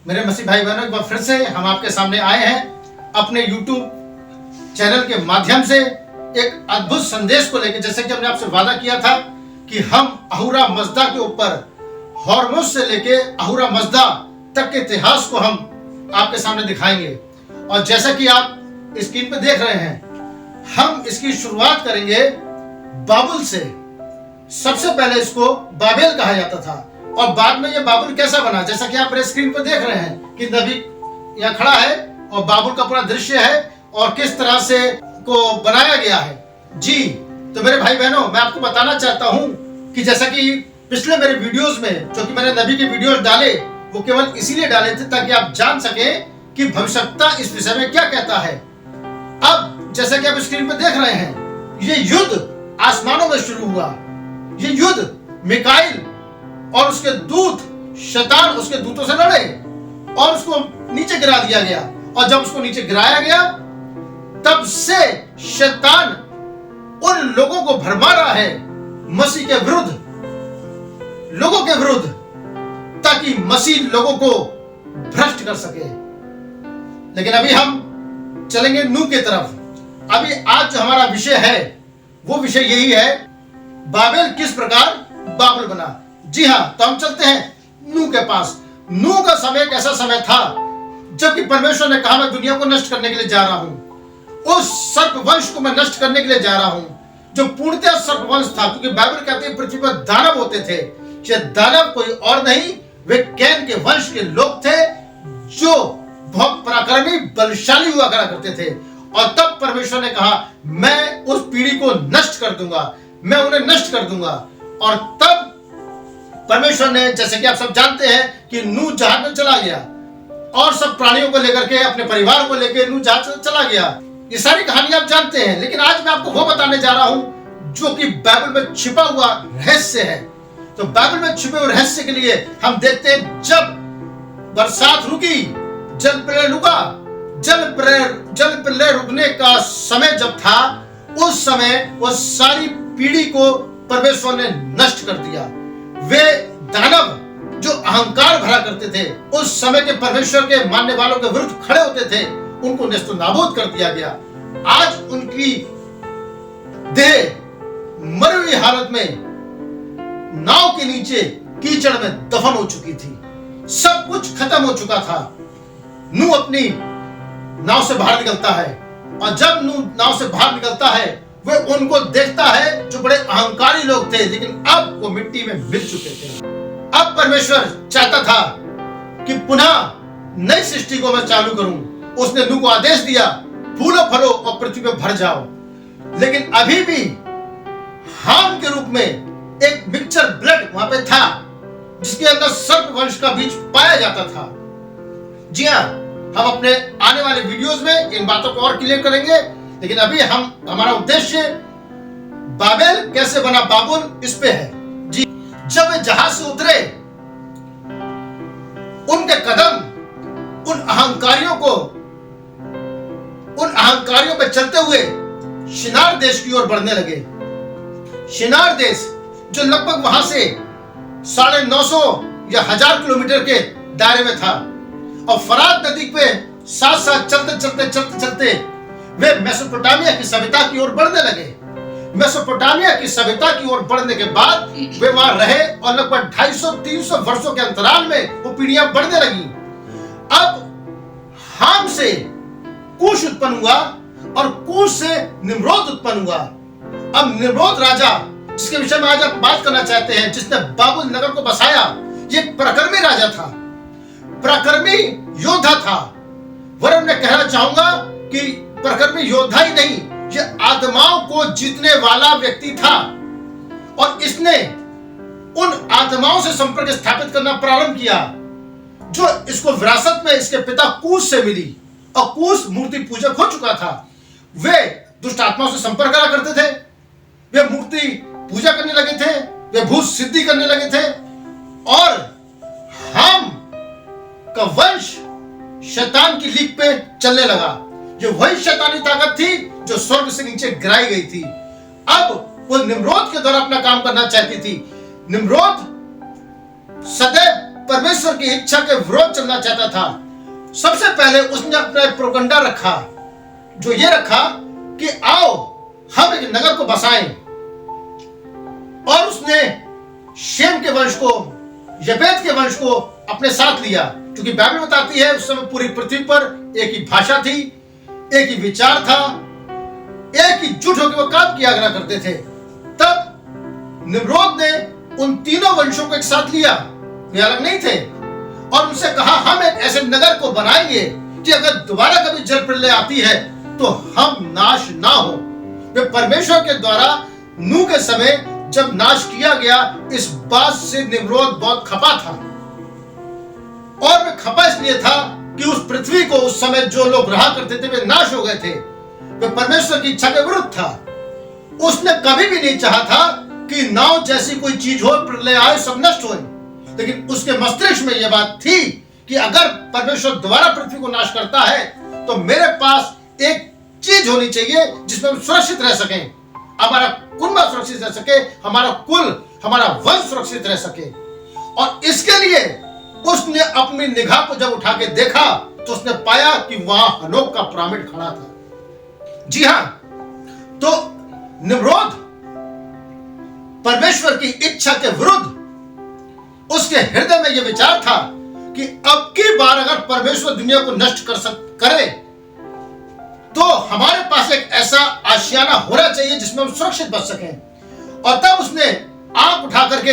मेरे मसीह भाई बहनों, एक बार फिर से हम आपके सामने आए हैं अपने YouTube चैनल के माध्यम से एक अद्भुत संदेश को लेकर। जैसे कि हमने आपसे वादा किया था कि हम अहूरा मज़दा के ऊपर हॉर्मुज से लेके अहूरा मज़दा तक के इतिहास को हम आपके सामने दिखाएंगे। और जैसा कि आप स्क्रीन पे देख रहे हैं, हम इसकी शुरुआत करेंगे बाबुल से। सबसे पहले इसको बाबेल कहा जाता था और बाद में ये बाबुल कैसा बना, जैसा कि आप मेरे स्क्रीन पर देख रहे हैं कि नबी यहाँ खड़ा है और बाबुल का पूरा दृश्य है और किस तरह से को बनाया गया है। जी तो मेरे भाई बहनों, मैं आपको बताना चाहता हूँ कि जैसा कि पिछले मेरे वीडियोस में जो कि मैंने नबी के वीडियोस डाले, वो केवल इसीलिए डाले थे ताकि आप जान सकें कि भविष्यवक्ता इस विषय में क्या कहता है। अब जैसा कि आप स्क्रीन पर देख रहे हैं, ये युद्ध आसमानों में शुरू हुआ। ये युद्ध मिकाइल और उसके दूत शैतान उसके दूतों से लड़े और उसको नीचे गिरा दिया गया। और जब उसको नीचे गिराया गया, तब से शैतान उन लोगों को भरमा रहा है मसीह के विरुद्ध, लोगों के विरुद्ध, ताकि मसीह लोगों को भ्रष्ट कर सके। लेकिन अभी हम चलेंगे नूह की तरफ। अभी आज जो हमारा विषय है वो विषय यही है, बाबेल किस प्रकार बाबुल बना। जी हाँ, तो हम चलते हैं नूह के पास। नूह का समय एक ऐसा समय था जबकि परमेश्वर ने कहा, मैं दुनिया को नष्ट करने के लिए जा रहा हूं। उस सर्पवंश को मैं नष्ट करने के लिए जा रहा हूं जो पूर्णतः सर्पवंश था, क्योंकि बाइबल कहते हैं पृथ्वी पर दानव होते थे। ये दानव कोई और नहीं, वे कैन के वंश के लोग थे जो बहुत पराक्रमी बलशाली हुआ करा करते थे। और तब परमेश्वर ने कहा, मैं उस पीढ़ी को नष्ट कर दूंगा, मैं उन्हें नष्ट कर दूंगा। और तब परमेश्वर ने, जैसे कि आप सब जानते हैं कि नूह जहाज में चला गया और सब प्राणियों को लेकर के, अपने परिवार को लेकर नूह जहाज में चला गया। ये सारी कहानी आप जानते हैं। लेकिन आज मैं आपको वो बताने जा रहा हूं जो कि बाइबल में छिपा हुआ रहस्य है। तो बाइबल में छिपे हुए रहस्य के लिए हम देखते हैं, जब बरसात रुकी, जल प्रलय रुका, जल प्रलय रुकने का समय जब था, उस समय वो सारी पीढ़ी को परमेश्वर ने नष्ट कर दिया। वे दानव जो अहंकार भरा करते थे, उस समय के परमेश्वर के मानने वालों के विरुद्ध खड़े होते थे, उनको नेस्तनाबूद कर दिया गया। आज उनकी देह मरी हुई हालत में नाव के नीचे कीचड़ में दफन हो चुकी थी। सब कुछ खत्म हो चुका था। नूह अपनी नाव से बाहर निकलता है और जब नूह नाव से बाहर निकलता है, वे उनको देखता है जो बड़े अहंकारी लोग थे, लेकिन अब वो मिट्टी में मिल चुके थे। अब परमेश्वर चाहता था कि पुनः नई सृष्टि को मैं चालू करूं। उसने नूह को आदेश दिया, फूलो फलो और पृथ्वी पे भर जाओ। लेकिन अभी भी हाम के रूप में एक मिक्सचर ब्लड वहां पे था, जिसके अंदर सर्प वंश का बीज पाया जाता था। जी हाँ, हम अपने आने वाले वीडियोस में इन बातों को और क्लियर करेंगे। लेकिन अभी हमारा उद्देश्य बाबेल कैसे बना बाबुल, इस पे है। जी, जब वे जहाज से उतरे, उनके कदम उन अहंकारियों पे चलते हुए शिनार देश की ओर बढ़ने लगे। शिनार देश जो लगभग वहां से 950 या 1000 किलोमीटर के दायरे में था। और फरात नदी पे साथ साथ चलते वे मेसोपोटामिया की सभ्यता की ओर बढ़ने लगे। मेसोपोटामिया की सभ्यता की ओर बढ़ने के बाद वे वहां रहे और लगभग 250-300 वर्षों के अंतराल में वो पीढ़ियां बढ़ने लगी। अब हाम से कूश उत्पन्न हुआ और कूश से निम्रोद उत्पन्न हुआ। अब निम्रोद राजा, जिसके विषय में आज आप बात करना चाहते हैं, जिसने बाबुल नगर को बसाया, ये पराक्रमी राजा था, पराक्रमी योद्धा था। वरन मैं कहना चाहूंगा कि पराक्रमी योद्धा ही नहीं, ये आत्माओं को जीतने वाला व्यक्ति था। और इसने उन आत्माओं से संपर्क स्थापित करना प्रारंभ किया जो इसको विरासत में इसके पिता कूश से मिली। और कूश मूर्ति पूजक हो चुका था। वे दुष्ट आत्माओं से संपर्क करा करते थे, वे मूर्ति पूजा करने लगे थे, वे भूत सिद्धि करने लगे थे। और हम का वंश शैतान की लीक पे चलने लगा। ये वही शैतानी ताकत थी जो स्वर्ग से नीचे गिराई गई थी। अब वो निम्रोद के द्वारा अपना काम करना चाहती थी। निम्रोद सदैव परमेश्वर की इच्छा के विरोध चलना चाहता था, सबसे पहले उसने अपना प्रोपगंडा रखा, जो ये रखा कि आओ हम एक नगर को बसाएं। और उसने शेम के वंश को, यपेत के वंश को अपने साथ लिया, क्योंकि बाइबल बताती है उस समय पूरी पृथ्वी पर एक ही भाषा थी, एक ही विचार था, एक ही जुट होकर वो काम किया करते थे। तब निम्रोद ने उन तीनों वंशों को एक साथ लिया, वे अलग नहीं थे, और उनसे कहा हम एक ऐसे नगर को बनाएंगे कि अगर दोबारा कभी जल प्रलय आती है तो हम नाश ना हो। वे परमेश्वर के द्वारा नूह के समय जब नाश किया गया, इस बात से निम्रोद बहुत खपा था। और वे खपा इसलिए था कि उस पृथ्वी को उस समय जो लोग रहा करते थे वे नाश हो गए थे, वे परमेश्वर की इच्छा के विरुद्ध था। उसने कभी भी नहीं चाहा था कि नाव जैसी कोई चीज हो, प्रलय आए, सब नष्ट हो। लेकिन उसके मस्तिष्क में यह बात थी कि अगर परमेश्वर दोबारा पृथ्वी को नाश करता है तो मेरे पास एक चीज होनी चाहिए जिसमें हम सुरक्षित रह सकें, हमारा कुल सुरक्षित रह सके, हमारा कुल, हमारा वंश सुरक्षित रह सके। और इसके लिए उसने अपनी निगाह को जब उठा के देखा तो उसने पाया कि वहां हनोक का पिरामिड खड़ा था। जी हां, तो निम्रोद परमेश्वर की इच्छा के विरुद्ध, उसके हृदय में यह विचार था कि अब की बार अगर परमेश्वर दुनिया को नष्ट करे तो हमारे पास एक ऐसा आशियाना होना चाहिए जिसमें हम सुरक्षित बच सकें। और तब उसने आंख उठा करके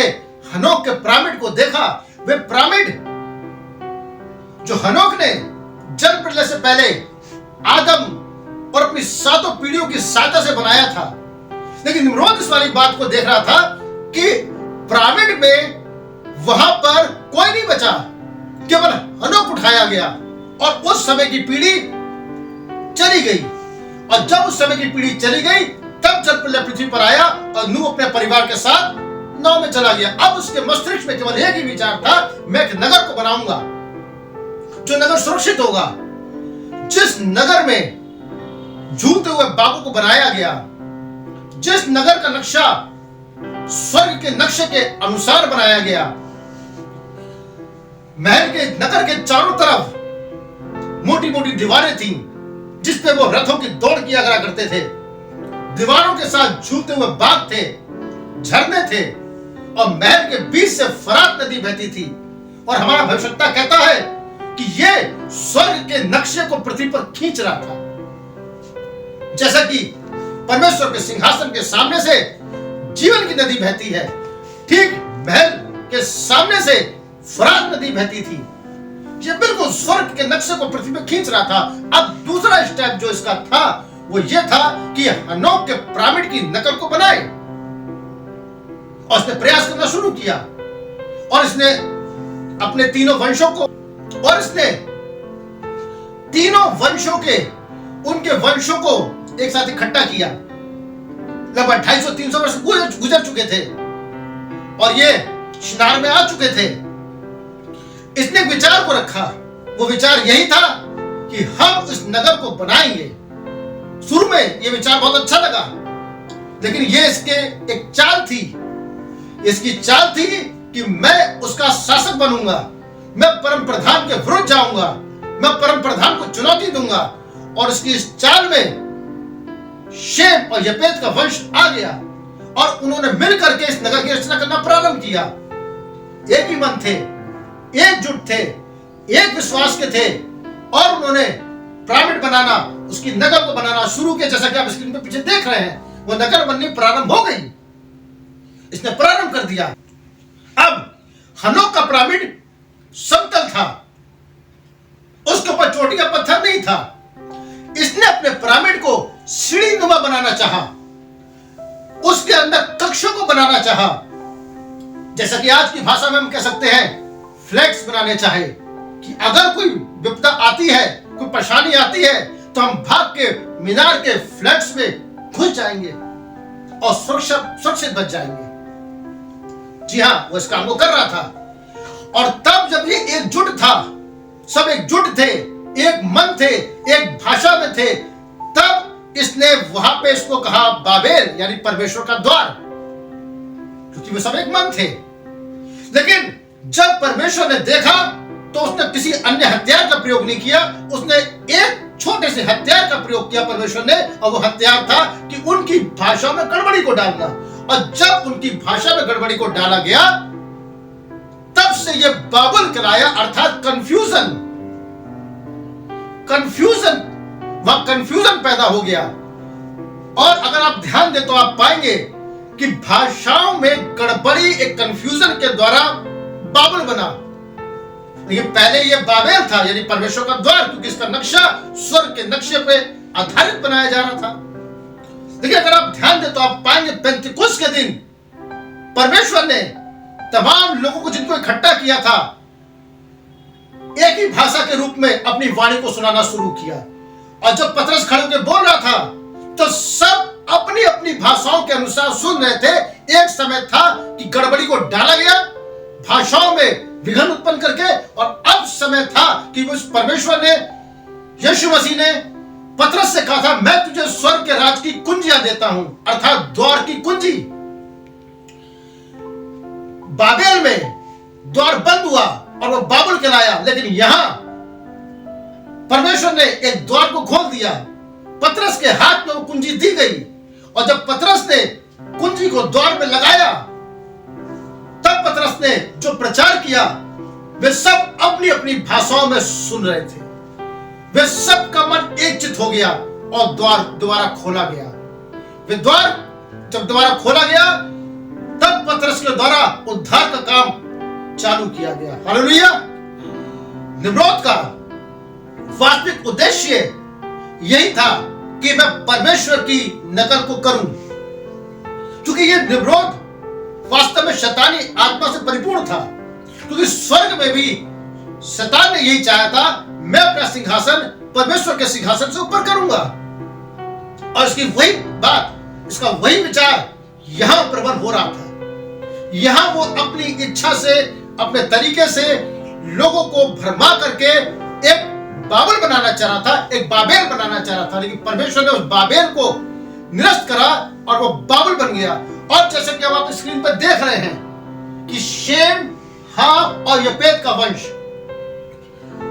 हनोक के पिरामिड को देखा। वे पिरामिड जो हनोक ने जल प्रलय से पहले आदम और अपनी 7 पीढ़ियों की सहायता से बनाया था, लेकिन निम्रोद इस वाली बात को देख रहा था कि पिरामिड में वहां पर कोई नहीं बचा, केवल हनोक उठाया गया और उस समय की पीढ़ी चली गई। और जब उस समय की पीढ़ी चली गई तब जल प्रलय पृथ्वी पर आया और नूह अपने परिवार के साथ नाव में चला गया। अब उसके मस्तिष्क में केवल एक ही विचार था, मैं एक नगर को बनाऊंगा जो नगर सुरक्षित होगा। जिस नगर में झूलते हुए बागों को बनाया गया, जिस नगर का नक्शा स्वर्ग के नक्शे के अनुसार बनाया गया, महल के नगर के चारों तरफ मोटी मोटी दीवारें थीं जिसपे वो रथों की दौड़ किया करा करते थे। दीवारों के साथ झूलते हुए बाग थे, झरने थे, और महल के बीच से फरात नदी बहती थी। और हमारा भविष्यवक्ता कहता है कि ये स्वर्ग के नक्शे को पृथ्वी पर खींच रहा था। जैसा कि परमेश्वर के सिंहासन के सामने से जीवन की नदी बहती है, ठीक महल के सामने से फरात नदी बहती थी। ये बिल्कुल स्वर्ग के नक्शे को पृथ्वी पर खींच रहा था। अब दूसरा स्टेप जो इसका था वो ये था कि हनोक के पिरामिड की नकल को बनाए, और इसने प्रयास करना शुरू किया। और इसने अपने तीनों वंशों को, और इसने तीनों वंशों के, उनके वंशों को एक साथ इकट्ठा किया। लगभग 250-300 वर्ष गुजर चुके थे और ये शिनार में आ चुके थे। इसने विचार को रखा, वो विचार यही था कि हम इस नगर को बनाएंगे। शुरू में ये विचार बहुत अच्छा लगा, लेकिन ये इसके एक चाल थी। इसकी चाल थी कि मैं उसका शासक बनूंगा, मैं परम प्रधान के विरुद्ध जाऊंगा, मैं परम प्रधान को चुनौती दूंगा। और इसकी इस चाल में शेम और यपेत का वंश आ गया और उन्होंने मिलकर के इस नगर की रचना करना प्रारंभ किया। एक ही मन थे, एकजुट थे, एक विश्वास के थे, और उन्होंने पिरामिड बनाना, उसकी नगर को बनाना शुरू किया। जैसा कि आप स्क्रीन पे पीछे देख रहे हैं, वो नगर बननी प्रारंभ हो गई। इसने प्रारंभ कर दिया। अब हनोक का पिरामिड समतल था, उसके ऊपर चोटी का पत्थर नहीं था। इसने अपने पिरामिड को सीढ़ी नुमा बनाना चाहा, उसके अंदर कक्षों को बनाना चाहा। जैसा कि आज की भाषा में हम कह सकते हैं, फ्लैट्स बनाने चाहे कि अगर कोई विपदा आती है, कोई परेशानी आती है तो हम भाग के मीनार के फ्लैट्स में घुस जाएंगे और सुरक्षित बच जाएंगे। जी हां, वो इस काम को कर रहा था। और तब जब ये एकजुट था, सब एकजुट थे, एक मन थे, एक भाषा में थे, तब इसने वहां पे इसको कहा बाबेल, यानी परमेश्वर का द्वार, क्योंकि वे सब एक मन थे। लेकिन जब परमेश्वर ने देखा तो उसने किसी अन्य हथियार का प्रयोग नहीं किया, उसने एक छोटे से हथियार का प्रयोग किया परमेश्वर ने, और वो हथियार था कि उनकी भाषा में गड़बड़ी को डालना। और जब उनकी भाषा में गड़बड़ी को डाला गया, तब से ये बाबुल कहलाया, अर्थात कंफ्यूजन वह कंफ्यूजन पैदा हो गया। और अगर आप ध्यान दें तो आप पाएंगे कि भाषाओं में गड़बड़ी एक कंफ्यूजन के द्वारा बाबुल बना। लेकिन पहले यह बाबेल था, यानी परमेश्वर का द्वार, क्योंकि इसका नक्शा स्वर्ग के नक्शे पे आधारित बनाया जा रहा था। देखिए, अगर आप ध्यान दें तो आप पाएंगे पेंतिकुस्त के दिन परमेश्वर ने तमाम लोगों को जिनको इकट्ठा किया था, एक ही भाषा के रूप में अपनी वाणी को सुनाना शुरू किया। और जब पतरस खड़े होकर बोल रहा था तो सब अपनी अपनी भाषाओं के अनुसार सुन रहे थे। एक समय था कि गड़बड़ी को डाला गया भाषाओं में विघ्न उत्पन्न करके, और अब समय था कि उस परमेश्वर ने, यीशु मसीह ने पतरस से कहा था, मैं तुझे स्वर्ग के राज की कुंजियां देता हूं, अर्थात द्वार की कुंजी। बाबेल में द्वार बंद हुआ और वो बाबुल कहलाया, लेकिन यहां परमेश्वर ने एक द्वार को खोल दिया, पतरस के हाथ में वो कुंजी दी गई। और जब पतरस ने कुंजी को द्वार में लगाया, तब पतरस ने जो प्रचार किया, वे सब अपनी अपनी भाषाओं में सुन रहे थे। वे सब का मन एकचित हो गया और द्वार दोबारा खोला गया। वे द्वार जब दोबारा खोला गया, तब पतरस के द्वारा उद्धार का काम चालू किया गया। हालेलुया। निम्रोद का वास्तविक उद्देश्य यही था कि मैं परमेश्वर की नकल को करूं, क्योंकि यह निम्रोद वास्तव में शैतानी आत्मा से परिपूर्ण था। क्योंकि स्वर्ग में भी शैतान ने यही चाहा था, मैं अपना सिंहासन परमेश्वर के सिंहासन से ऊपर करूंगा। और इसकी वही बात, इसका वही विचार यहां प्रबल हो रहा था। यहां वो अपनी इच्छा से, अपने तरीके से लोगों को भरमा करके एक बाबुल बनाना चाह रहा था, एक बाबेल बनाना चाह रहा था। लेकिन परमेश्वर ने उस बाबेल को निरस्त करा और वो बाबुल बन गया। और जैसे कि आप स्क्रीन पर देख रहे हैं कि शेम, हाम और यपेत का वंश,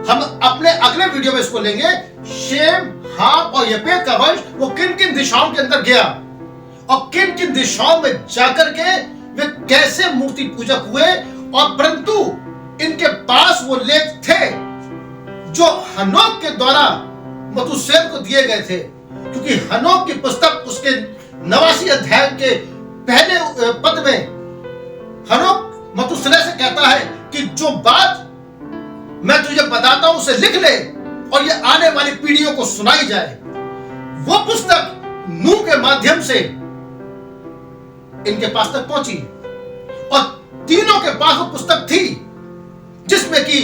हम अपने अगले वीडियो में इसको लेंगे। शेम, हाम और यपेत का वंश वो किन किन दिशाओं के अंदर गया और किन किन दिशाओं में जाकर के वे कैसे मूर्ति पूजक हुए, और परंतु इनके पास वो लेख थे जो हनोक के द्वारा मतुशेल को दिए गए थे। क्योंकि हनोक की पुस्तक उसके 89 अध्याय के पहले पद में हनोक मतुशेल से कहता है कि जो बात मैं तुझे बताता हूं उसे लिख ले और ये आने वाली पीढ़ियों को सुनाई जाए। वो पुस्तक नूह के माध्यम से इनके पास तक पहुंची और तीनों के पास वो पुस्तक थी जिसमें कि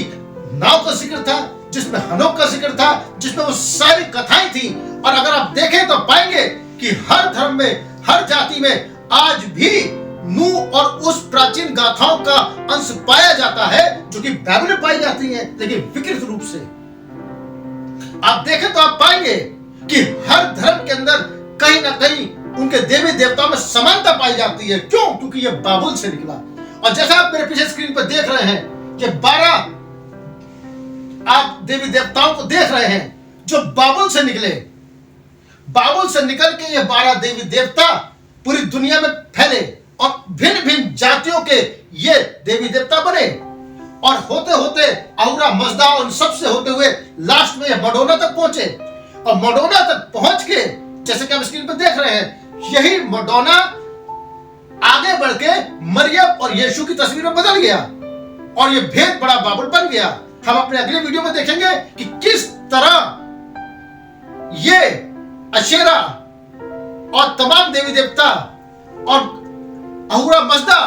नाव का जिक्र था, जिसमें हनोक का जिक्र था, जिसमें वो सारी कथाएं थी। और अगर आप देखें तो पाएंगे कि हर धर्म में, हर जाति में आज भी नूह और उस प्राचीन गाथाओं का अंश पाया जाता है जो कि बाइबल में पाई जाती है, लेकिन विकृत रूप से। आप देखें तो आप पाएंगे कि हर धर्म के अंदर कहीं ना कहीं उनके देवी देवताओं में समानता पाई जाती है। क्यों? क्योंकि यह बाबुल से निकला। और जैसा आप मेरे पीछे स्क्रीन पर देख रहे हैं कि 12 आप देवी देवताओं को देख रहे हैं जो बाबुल से निकले। बाबुल से निकल के ये 12 देवी देवता पूरी दुनिया में फैले और भिन्न भिन्न जातियों के ये देवी देवता बने। और होते होते अहुरा मजदा उन सबसे होते हुए लास्ट में मडोना तक पहुंचे। और मडोना तक पहुंच के जैसे कि आप स्क्रीन पर देख रहे हैं, यही मडोना आगे बढ़ के मरियम और यीशु की तस्वीर में बदल गया और ये भेद बड़ा बाबुल बन गया। हम अपने अगले वीडियो में देखेंगे कि किस तरह ये अशेरा और तमाम देवी देवता और अहुरा मजदा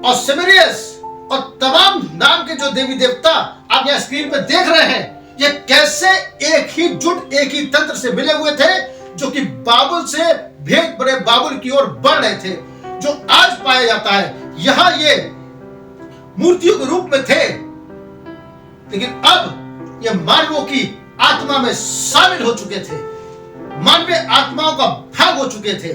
और सेमेरियस और तमाम नाम के जो देवी देवता आप यहां स्क्रीन पर देख रहे हैं, ये कैसे एक ही जुट, एक ही तंत्र से मिले हुए थे जो कि बाबुल से भेद बड़े बाबुल की ओर बढ़ रहे थे, जो आज पाया जाता है। यहां ये मूर्तियों के रूप में थे, लेकिन अब ये मानवों की आत्मा में शामिल हो चुके थे, मानवीय आत्माओं का भाग हो चुके थे।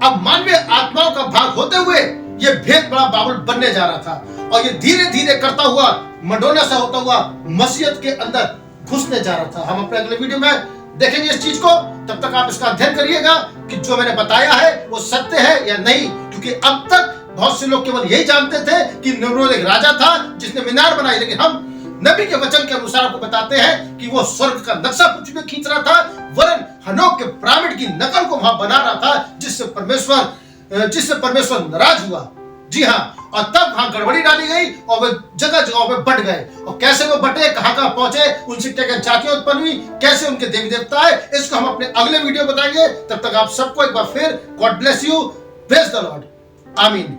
अब मानवीय आत्माओं का भाग होते हुए ये भेद बड़ा बाबुल बनने जा रहा था और ये धीरे धीरे करता हुआ मडोना सा होता हुआ मसीहत के अंदर घुसने जा रहा था। हम अपने अगले वीडियो में देखेंगे इस चीज को। तब तक आप इसका अध्ययन करिएगा कि जो मैंने बताया है वो सत्य है या नहीं, क्योंकि अब तक बहुत से लोग केवल यही जानते थे कि निम्रोद एक राजा था जिसने मीनार बनाई, लेकिन हम नबी के वचन के अनुसार आपको बताते हैं कि वो स्वर्ग का नक्शा पृथ्वी में खींच रहा था, वरन हनोक के पिरामिड की नकल को वहां बना रहा था, जिससे परमेश्वर नाराज हुआ। जी हाँ, और तब वहां गड़बड़ी डाली गई और वे जगह जगह पे बट गए। और कैसे वो बटे, कहां कहां पहुंचे, उनसे क्या क्या जातियां उत्पन्न हुई, कैसे उनके देवी देवता है, इसको हम अपने अगले वीडियो बताएंगे। तब तक आप सबको एक बार फिर God bless you, praise the Lord, आमीन।